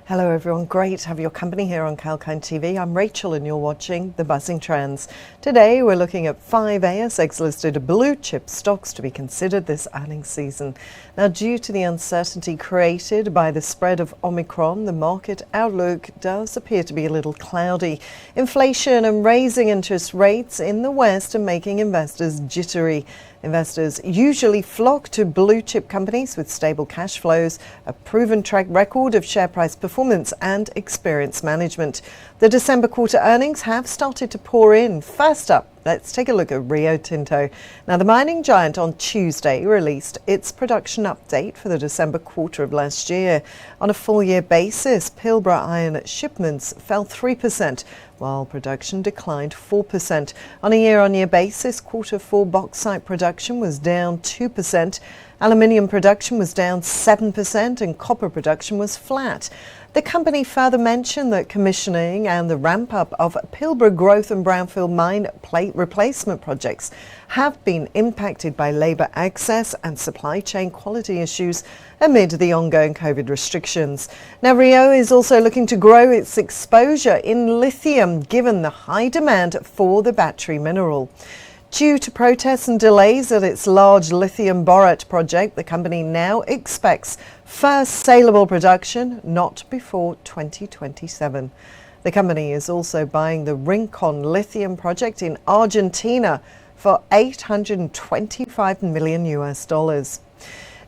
Hello everyone, great to have your company here on Kalkine TV. I'm Rachel and you're watching The Buzzing Trends. Today we're looking at 5 ASX-listed blue chip stocks to be considered this earnings season. Now, due to the uncertainty created by the spread of Omicron, the market outlook does appear to be a little cloudy. Inflation and raising interest rates in the West are making investors jittery. Investors usually flock to blue chip companies with stable cash flows, a proven track record of share price performance and experience management. The December quarter earnings have started to pour in. First up, let's take a look at Rio Tinto. Now, the mining giant on Tuesday released its production update for the December quarter of last year. On a full year basis, Pilbara iron shipments fell 3%, while production declined 4%. On a year-on-year basis, quarter four bauxite production was down 2%, aluminium production was down 7%, and copper production was flat. The company further mentioned that commissioning and the ramp-up of Pilbara growth and brownfield mine plate replacement projects have been impacted by labour access and supply chain quality issues amid the ongoing COVID restrictions. Now, Rio is also looking to grow its exposure in lithium, given the high demand for the battery mineral. Due to protests and delays at its large lithium-borate project, the company now expects first saleable production not before 2027. The company is also buying the Rincon lithium project in Argentina for $825 million.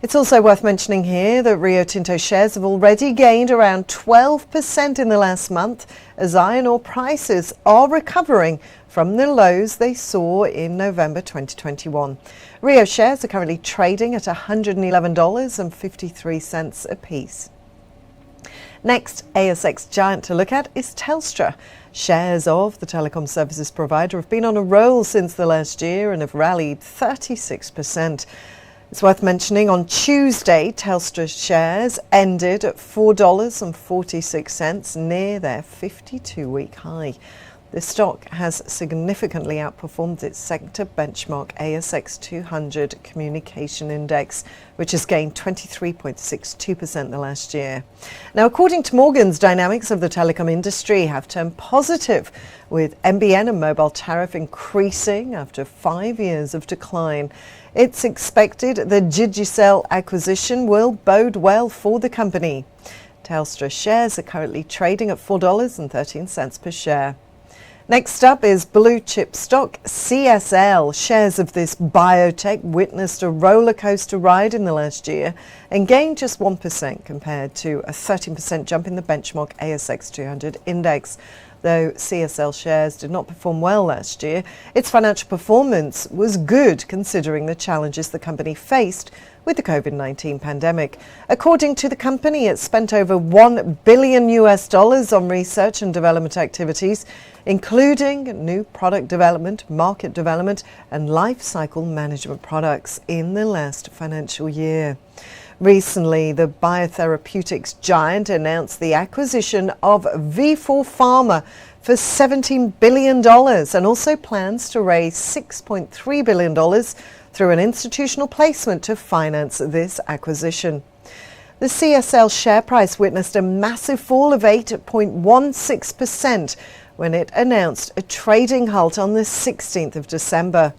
It's also worth mentioning here that Rio Tinto shares have already gained around 12% in the last month as iron ore prices are recovering from the lows they saw in November 2021. Rio shares are currently trading at $111.53 apiece. Next ASX giant to look at is Telstra. Shares of the telecom services provider have been on a roll since the last year and have rallied 36%. It's worth mentioning on Tuesday, Telstra shares ended at $4.46, near their 52-week high. The stock has significantly outperformed its sector benchmark ASX 200 communication index, which has gained 23.62% the last year. Now, according to Morgan's, dynamics of the telecom industry have turned positive, with NBN and mobile tariff increasing after 5 years of decline. It's expected the Digicel acquisition will bode well for the company. Telstra shares are currently trading at $4.13 per share. Next up is blue chip stock CSL. Shares of this biotech witnessed a roller coaster ride in the last year and gained just 1% compared to a 13% jump in the benchmark ASX 200 index. Though CSL shares did not perform well last year, its financial performance was good considering the challenges the company faced with the COVID-19 pandemic. According to the company, it spent over $1 billion on research and development activities, including new product development, market development, and life cycle management products in the last financial year. Recently, the biotherapeutics giant announced the acquisition of Vifor Pharma for $17 billion and also plans to raise $6.3 billion through an institutional placement to finance this acquisition. The CSL share price witnessed a massive fall of 8.16% when it announced a trading halt on the 16th of December.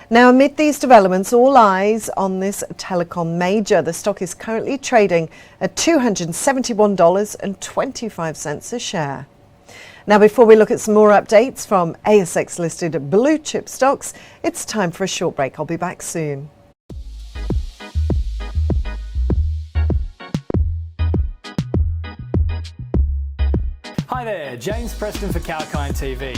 Now, amid these developments, all eyes on this telecom major. The stock is currently trading at $271.25 a share. Now, before we look at some more updates from ASX-listed blue chip stocks, it's time for a short break. I'll be back soon. Hi there, James Preston for Kalkine TV.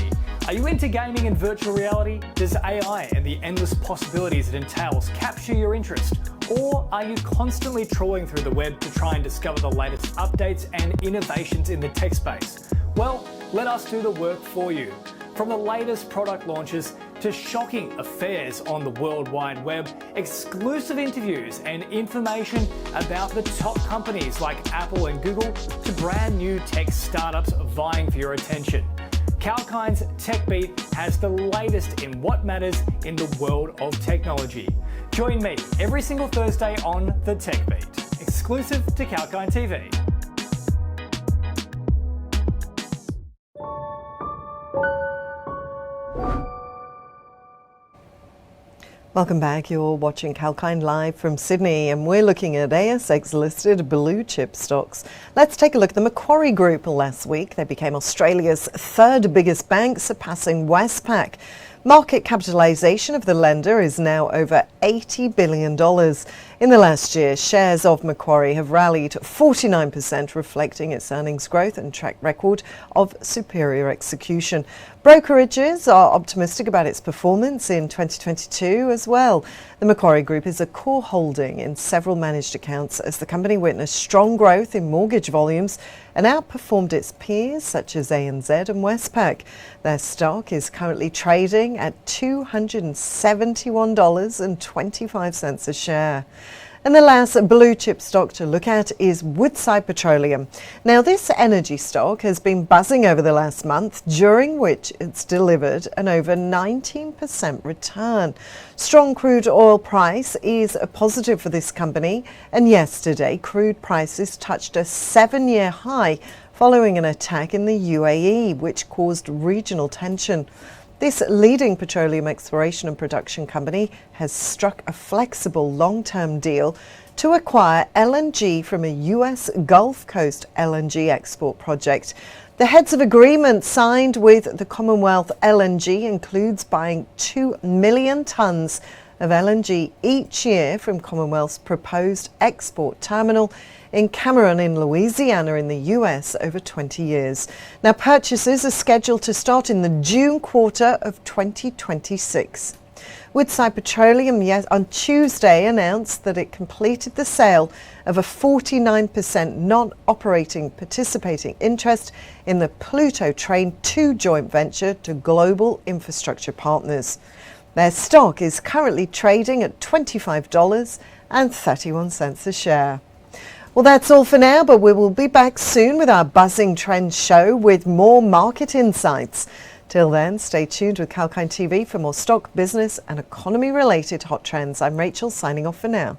Are you into gaming and virtual reality? Does AI and the endless possibilities it entails capture your interest? Or are you constantly trawling through the web to try and discover the latest updates and innovations in the tech space? Well, let us do the work for you. From the latest product launches to shocking affairs on the World Wide Web, exclusive interviews and information about the top companies like Apple and Google to brand new tech startups vying for your attention. Kalkine's Tech Beat has the latest in what matters in the world of technology. Join me every single Thursday on the Tech Beat, exclusive to Kalkine TV. Welcome back. You're watching Kalkine live from Sydney, and we're looking at ASX-listed blue chip stocks. Let's take a look at the Macquarie Group. Last week, they became Australia's third biggest bank, surpassing Westpac. Market capitalisation of the lender is now over $80 billion. In the last year, shares of Macquarie have rallied 49%, reflecting its earnings growth and track record of superior execution. Brokerages are optimistic about its performance in 2022 as well. The Macquarie Group is a core holding in several managed accounts as the company witnessed strong growth in mortgage volumes and outperformed its peers such as ANZ and Westpac. Their stock is currently trading at $271.25 a share. And the last blue chip stock to look at is Woodside Petroleum. Now, this energy stock has been buzzing over the last month, during which it's delivered an over 19% return. Strong crude oil price is a positive for this company, and yesterday crude prices touched a 7-year high following an attack in the UAE, which caused regional tension. This leading petroleum exploration and production company has struck a flexible long-term deal to acquire LNG from a US Gulf Coast LNG export project. The heads of agreement signed with the Commonwealth LNG includes buying 2 million tonnes of LNG each year from Commonwealth's proposed export terminal in Cameron in Louisiana in the US over 20 years. Now, purchases are scheduled to start in the June quarter of 2026. Woodside Petroleum on Tuesday announced that it completed the sale of a 49% non-operating participating interest in the Pluto Train 2 joint venture to Global Infrastructure Partners. Their stock is currently trading at $25.31 a share. Well, that's all for now, but we will be back soon with our Buzzing Trends show with more market insights. Till then, stay tuned with Kalkine TV for more stock, business and economy-related hot trends. I'm Rachel, signing off for now.